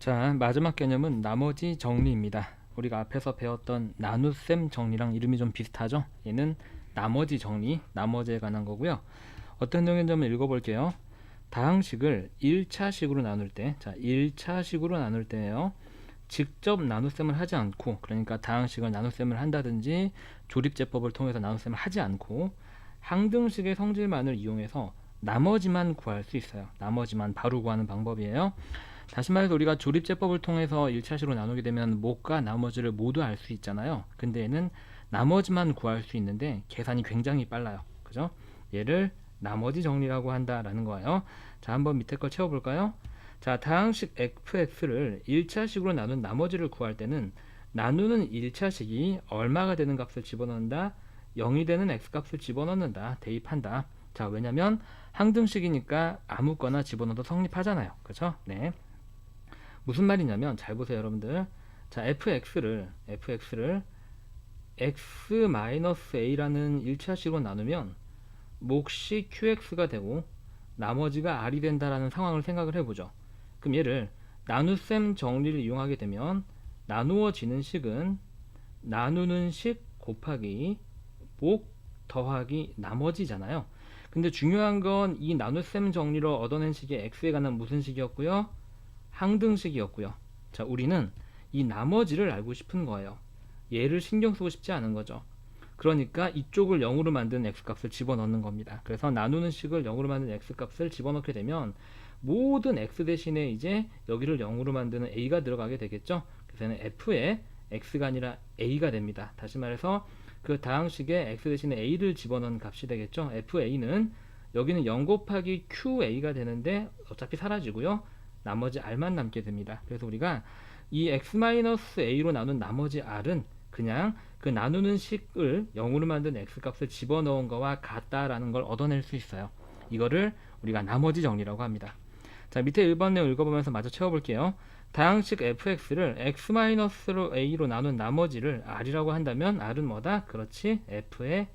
자, 마지막 개념은 나머지 정리입니다. 우리가 앞에서 배웠던 나눗셈 정리랑 이름이 좀 비슷하죠? 얘는 나머지 정리, 나머지에 관한 거고요. 어떤 내용인지 한번 읽어볼게요. 다항식을 1차식으로 나눌 때, 자, 1차식으로 나눌 때예요. 직접 나눗셈을 하지 않고, 그러니까 다항식을 나눗셈을 한다든지 조립제법을 통해서 나눗셈을 하지 않고 항등식의 성질만을 이용해서 나머지만 구할 수 있어요. 나머지만 바로 구하는 방법이에요. 다시 말해서 우리가 조립제법을 통해서 1차식으로 나누게 되면 목과 나머지를 모두 알 수 있잖아요. 근데 얘는 나머지만 구할 수 있는데 계산이 굉장히 빨라요. 그죠? 얘를 나머지 정리라고 한다라는 거예요. 자, 한번 밑에 걸 채워볼까요? 자, 다항식 fx를 1차식으로 나눈 나머지를 구할 때는 나누는 1차식이 얼마가 되는 값을 집어넣는다? 0이 되는 x값을 집어넣는다. 대입한다. 자, 왜냐면 항등식이니까 아무거나 집어넣어도 성립하잖아요. 그죠? 네. 무슨 말이냐면 잘 보세요, 여러분들. 자, fx를 x-a라는 1차식으로 나누면 몫이 qx가 되고 나머지가 r이 된다라는 상황을 생각을 해보죠. 그럼 얘를 나눗셈 정리를 이용하게 되면 나누어지는 식은 나누는 식 곱하기 목 더하기 나머지잖아요. 근데 중요한 건 이 나눗셈 정리로 얻어낸 식이 x에 관한 무슨 식이었고요? 항등식이었고요. 자, 우리는 이 나머지를 알고 싶은 거예요. 얘를 신경 쓰고 싶지 않은 거죠. 그러니까 이쪽을 0으로 만든 x값을 집어넣는 겁니다. 그래서 나누는 식을 0으로 만든 x값을 집어넣게 되면 모든 x 대신에 이제 여기를 0으로 만드는 a가 들어가게 되겠죠. 그래서 f에 x가 아니라 a가 됩니다. 다시 말해서 그 다항식에 x 대신에 a를 집어넣은 값이 되겠죠. fa는 여기는 0 곱하기 qa가 되는데 어차피 사라지고요. 나머지 r만 남게 됩니다. 그래서 우리가 이 x-a로 나눈 나머지 r은 그냥 그 나누는 식을 0으로 만든 x값을 집어넣은 거와 같다라는 걸 얻어낼 수 있어요. 이거를 우리가 나머지 정리라고 합니다. 자, 밑에 1번 내용 읽어보면서 마저 채워볼게요. 다항식 fx를 x-a로 나눈 나머지를 r이라고 한다면 r은 뭐다? 그렇지, f의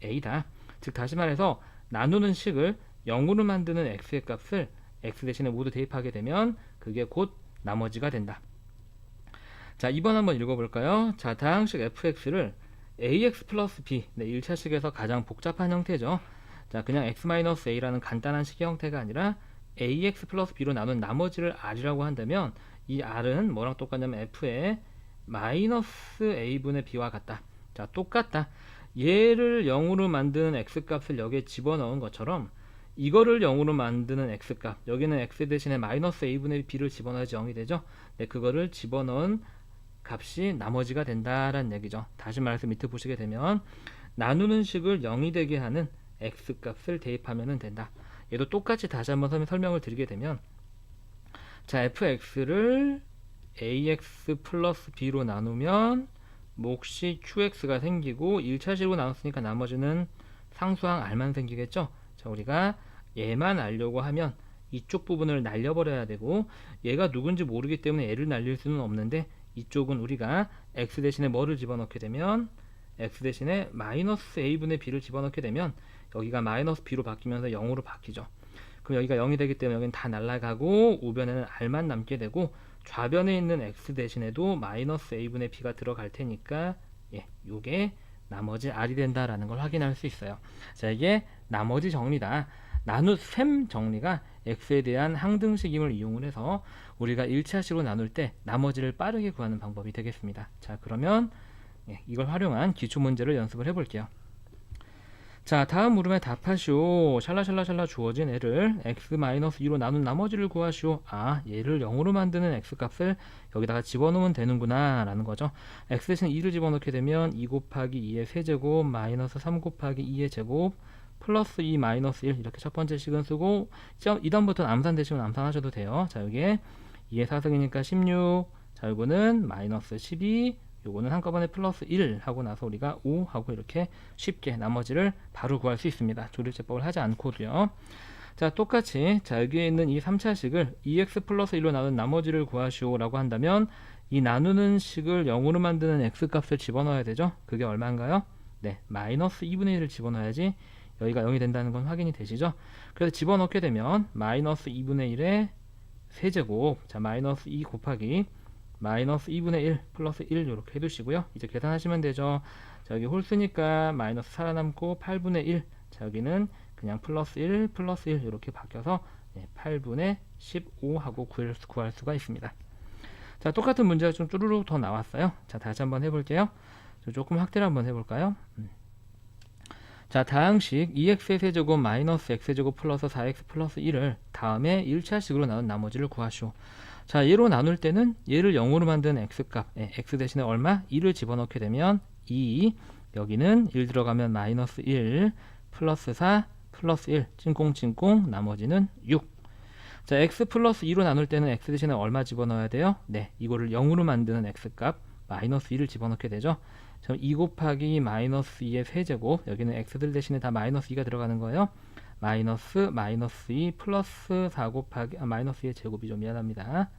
a다. 즉 다시 말해서 나누는 식을 0으로 만드는 x의 값을 x 대신에 모두 대입하게 되면 그게 곧 나머지가 된다. 자, 2번 한번 읽어볼까요? 자, 다항식 fx를 ax 플러스 b, 네, 1차식에서 가장 복잡한 형태죠. 자, 그냥 x-a라는 간단한 식의 형태가 아니라 ax 플러스 b로 나눈 나머지를 r이라고 한다면 이 r은 뭐랑 똑같냐면 f의 마이너스 a분의 b와 같다. 자, 똑같다. 얘를 0으로 만드는 x값을 여기에 집어넣은 것처럼 이거를 0으로 만드는 x값, 여기는 x 대신에 마이너스 a분의 b를 집어넣어야지 0이 되죠. 네, 그거를 집어넣은 값이 나머지가 된다라는 얘기죠. 다시 말해서 밑에 보시게 되면 나누는 식을 0이 되게 하는 x값을 대입하면 된다. 얘도 똑같이 다시 한번 설명을 드리게 되면, 자, fx를 ax 플러스 b로 나누면 몫이 qx가 생기고 1차식으로 나눴으니까 나머지는 상수항 r만 생기겠죠. 자, 우리가 얘만 알려고 하면 이쪽 부분을 날려버려야 되고 얘가 누군지 모르기 때문에 얘를 날릴 수는 없는데 이쪽은 우리가 x 대신에 뭐를 집어넣게 되면 x 대신에 마이너스 a분의 b를 집어넣게 되면 여기가 마이너스 b로 바뀌면서 0으로 바뀌죠. 그럼 여기가 0이 되기 때문에 여기는 다 날아가고 우변에는 r만 남게 되고 좌변에 있는 x 대신에도 마이너스 a분의 b가 들어갈 테니까 요게 나머지 r이 된다라는 걸 확인할 수 있어요. 자, 이게 나머지 정리다. 나눗셈 정리가 x에 대한 항등식임을 이용을 해서 우리가 1차식으로 나눌 때 나머지를 빠르게 구하는 방법이 되겠습니다. 자, 그러면 이걸 활용한 기출문제를 연습을 해볼게요. 자, 다음 물음에 답하시오. 샬라샬라샬라 주어진 애를 x-2로 나눈 나머지를 구하시오. 아, 얘를 0으로 만드는 x값을 여기다가 집어넣으면 되는구나 라는 거죠. x 대신 2를 집어넣게 되면 2 곱하기 2의 세제곱 마이너스 3 곱하기 2의 제곱 플러스 2 마이너스 1, 이렇게 첫 번째 식은 쓰고 이다음부터는 암산 되시면 암산하셔도 돼요. 자, 여기에 2의 4승이니까 16, 자, 요거는 마이너스 12, 요거는 한꺼번에 플러스 1 하고 나서 우리가 5 하고 이렇게 쉽게 나머지를 바로 구할 수 있습니다. 조립제법을 하지 않고도요. 자, 똑같이 자, 여기에 있는 이 3차식을 2x 플러스 1로 나눈 나머지를 구하시오 라고 한다면 이 나누는 식을 0으로 만드는 x값을 집어넣어야 되죠. 그게 얼마인가요? 네, 마이너스 2분의 1을 집어넣어야지 여기가 0이 된다는 건 확인이 되시죠. 그래서 집어넣게 되면 마이너스 2분의 1에 세제곱, 자 마이너스 2 곱하기 마이너스 2분의 1 플러스 1 이렇게 해두시고요. 이제 계산하시면 되죠. 자 여기 홀수니까 마이너스 살아남고 8분의 1, 자 여기는 그냥 플러스 1 플러스 1 이렇게 바뀌어서 8분의 15 하고 구할 수가 있습니다. 자 똑같은 문제가 좀 쭈루룩 더 나왔어요. 자 다시 한번 해볼게요. 조금 확대를 한번 해볼까요? 자 다항식 2x의 세제곱 마이너스 x제곱 플러스 4x 플러스 1을 다음에 1차식으로 나눈 나머지를 구하시오. 자 얘로 나눌 때는 얘를 0으로 만든 x값, x 대신에 얼마? 2를 집어넣게 되면 2, 여기는 1 들어가면 마이너스 1 플러스 4 플러스 1 찐꽁찐꽁 나머지는 6. 자 x 플러스 2로 나눌 때는 x 대신에 얼마 집어넣어야 돼요? 네, 이거를 0으로 만드는 x값 마이너스 2를 집어넣게 되죠. 2 곱하기 마이너스 2의 세제곱, 여기는 x들 대신에 다 마이너스 2가 들어가는 거예요. 마이너스 2 플러스 4 곱하기 마이너스 2의 제곱이죠. 미안합니다.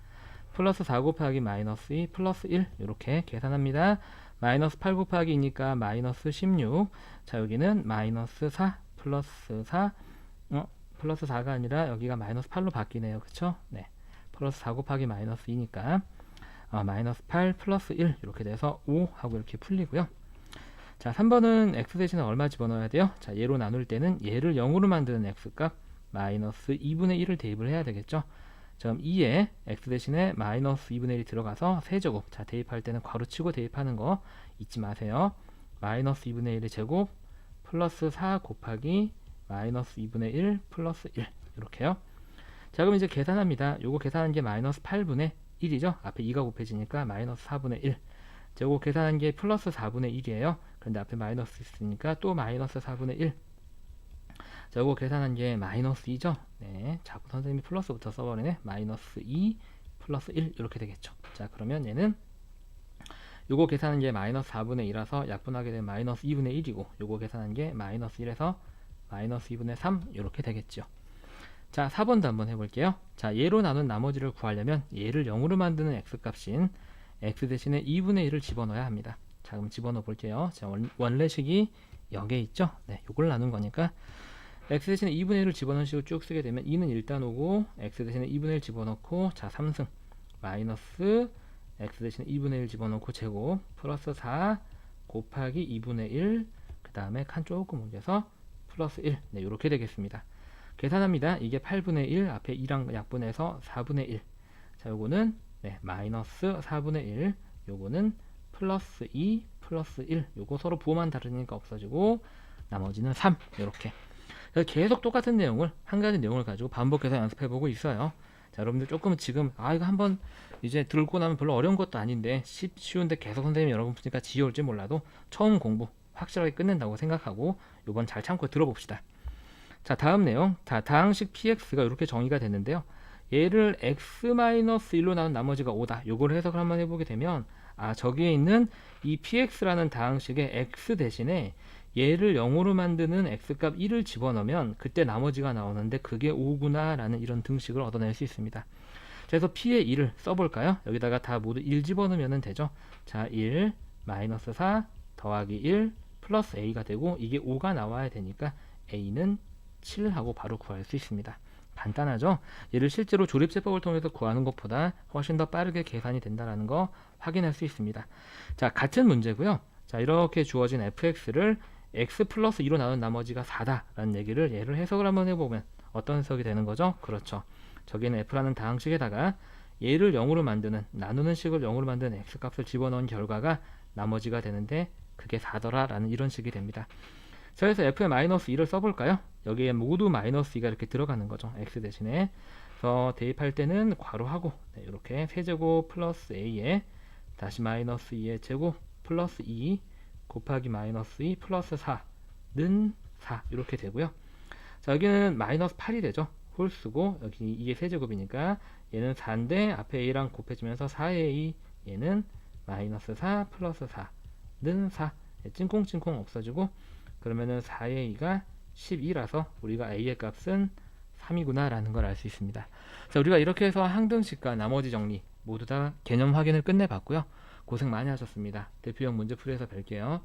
플러스 4 곱하기 마이너스 2 플러스 1 이렇게 계산합니다. 마이너스 8 곱하기 2니까 마이너스 16. 자 여기는 마이너스 4 플러스 4 플러스 4가 아니라 여기가 마이너스 8로 바뀌네요. 그쵸? 네. 플러스 4 곱하기 마이너스 2니까 마이너스 8 플러스 1 이렇게 돼서 5 하고 이렇게 풀리고요. 자 3번은 x 대신에 얼마 집어넣어야 돼요? 자 얘로 나눌 때는 얘를 0으로 만드는 x값 마이너스 2분의 1을 대입을 해야 되겠죠. 그럼 2에 x 대신에 마이너스 2분의 1이 들어가서 세제곱, 자 대입할 때는 괄호치고 대입하는 거 잊지 마세요. 마이너스 2분의 1의 제곱 플러스 4 곱하기 마이너스 2분의 1 플러스 1 이렇게요. 자 그럼 이제 계산합니다. 요거 계산한 게 마이너스 8분의 1이죠. 앞에 2가 곱해지니까 마이너스 4분의 1. 자 요거 계산한 게 플러스 4분의 1이에요. 그런데 앞에 마이너스 있으니까 또 마이너스 4분의 1. 자 요거 계산한 게 마이너스 2죠. 네, 자꾸 선생님이 플러스부터 써버리네. 마이너스 2 플러스 1 이렇게 되겠죠. 자 그러면 얘는 요거 계산한 게 마이너스 4분의 2라서 약분하게 되면 마이너스 2분의 1이고, 요거 계산한 게 마이너스 1에서 마이너스 2분의 3 이렇게 되겠죠. 자 4번도 한번 해볼게요. 자 얘로 나눈 나머지를 구하려면 얘를 0으로 만드는 x값인 x 대신에 2분의 1을 집어넣어야 합니다. 자 그럼 집어넣어 볼게요. 자 원래식이 여기에 있죠. 네, 요걸 나눈 거니까 x 대신에 2분의 1을 집어넣은 식으로 쭉 쓰게 되면 2는 일단 오고 x 대신에 2분의 1 집어넣고 자 3승 마이너스 x 대신에 2분의 1 집어넣고 제곱 플러스 4 곱하기 2분의 1 그 다음에 칸 조금 옮겨서 플러스 1. 네, 이렇게 되겠습니다. 계산합니다. 이게 8분의 1 앞에 2랑 약분해서 4분의 1. 자 요거는 마이너스 4분의 1, 요거는 플러스 2 플러스 1. 요거 서로 부호만 다르니까 없어지고 나머지는 3 이렇게. 계속 똑같은 내용을 한 가지 내용을 가지고 반복해서 연습해보고 있어요. 자 여러분들 조금 지금 이거 한번 이제 들고 나면 별로 어려운 것도 아닌데 쉬운데 계속 선생님이 여러분 보니까 지겨울지 몰라도 처음 공부 확실하게 끝낸다고 생각하고 요번 잘 참고 들어봅시다. 자 다음 내용, 다항식 px가 이렇게 정의가 됐는데요. 얘를 x-1로 나눈 나머지가 5다. 요걸 해석을 한번 해보게 되면 저기에 있는 이 px라는 다항식의 x 대신에 얘를 0으로 만드는 x값 1을 집어넣으면 그때 나머지가 나오는데 그게 5구나 라는 이런 등식을 얻어낼 수 있습니다. 그래서 p의 1을 써볼까요? 여기다가 다 모두 1 집어넣으면 되죠. 자 1 마이너스 4 더하기 1 플러스 a가 되고 이게 5가 나와야 되니까 a는 7하고 바로 구할 수 있습니다. 간단하죠? 얘를 실제로 조립제법을 통해서 구하는 것보다 훨씬 더 빠르게 계산이 된다는 거 확인할 수 있습니다. 자 같은 문제고요. 자 이렇게 주어진 fx를 x 플러스 2로 나눈 나머지가 4다 라는 얘기를 얘를 해석을 한번 해보면 어떤 해석이 되는 거죠? 그렇죠. 저기는 f라는 다항식에다가 얘를 0으로 만드는 나누는 식을 0으로 만드는 x값을 집어넣은 결과가 나머지가 되는데 그게 4더라 라는 이런 식이 됩니다. 자 그래서 f의 마이너스 2를 써볼까요? 여기에 모두 마이너스 2가 이렇게 들어가는 거죠. x 대신에. 그래서 대입할 때는 괄호하고 이렇게 세제곱 플러스 a에 다시 마이너스 2의 제곱 플러스 2 곱하기 마이너스 2 플러스 4는 4 이렇게 되고요. 자 여기는 마이너스 8이 되죠. 홀수고 여기 이게 세제곱이니까 얘는 4인데 앞에 a랑 곱해지면서 4a, 얘는 마이너스 4 플러스 4는 4. 찐콩찐콩 없어지고 그러면은 4a가 12라서 우리가 a의 값은 3이구나 라는 걸 알 수 있습니다. 자 우리가 이렇게 해서 항등식과 나머지 정리 모두 다 개념 확인을 끝내봤고요. 고생 많이 하셨습니다. 대표형 문제 풀이해서 뵐게요.